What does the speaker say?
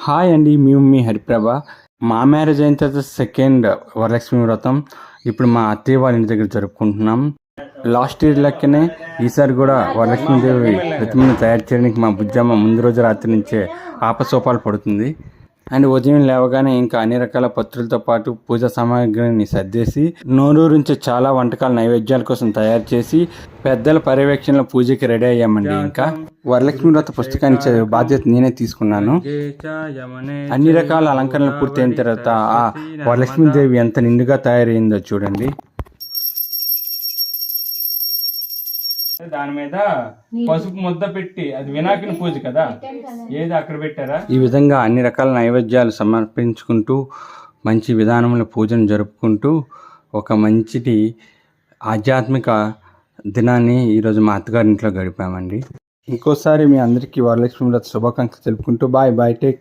Hi అండి, మేము మీ హరిప్రభ. మా మ్యారేజ్ అయిన తర్వాత సెకండ్ వరలక్ష్మి వ్రతం ఇప్పుడు మా అత్తయ్య వాళ్ళ ఇంటి దగ్గర జరుపుకుంటున్నాం. లాస్ట్ ఇయర్ లెక్కనే ఈసారి కూడా వరలక్ష్మీదేవి ప్రతిమను తయారు చేయడానికి మా బుజ్జమ్మ ముందు రోజు రాత్రి నుంచే ఆపసోపాలు పడుతుంది. అండ్ ఉదయం లేవగానే ఇంకా అన్ని రకాల పత్రులతో పాటు పూజా సామాగ్రిని సర్దేసి నోరూరించి చాలా వంటకాల నైవేద్యాల కోసం తయారు చేసి పెద్దల పర్యవేక్షణలో పూజకి రెడీ అయ్యామండి. ఇంకా వరలక్ష్మి వ్రత పుస్తకాన్ని చదివే బాధ్యత నేనే తీసుకున్నాను. అన్ని రకాల అలంకరణలు పూర్తయిన తర్వాత ఆ వరలక్ష్మీదేవి ఎంత నిండుగా తయారైందో చూడండి. దాని మీద పసుపు ముద్ద పెట్టి, అది వినాయకుని పూజ కదా, ఏది అక్కడ పెట్టారా. ఈ విధంగా అన్ని రకాల నైవేద్యాలు సమర్పించుకుంటూ మంచి విధానంలో పూజను జరుపుకుంటూ ఒక మంచి ఆధ్యాత్మిక దినాన్ని ఈరోజు మా అత్తగారి ఇంట్లో గడిపామండి. ఇంకోసారి మీ అందరికీ వరలక్ష్మి వ్రత శుభాకాంక్షలు తెలుపుకుంటూ బాయ్ బాయ్, టేక్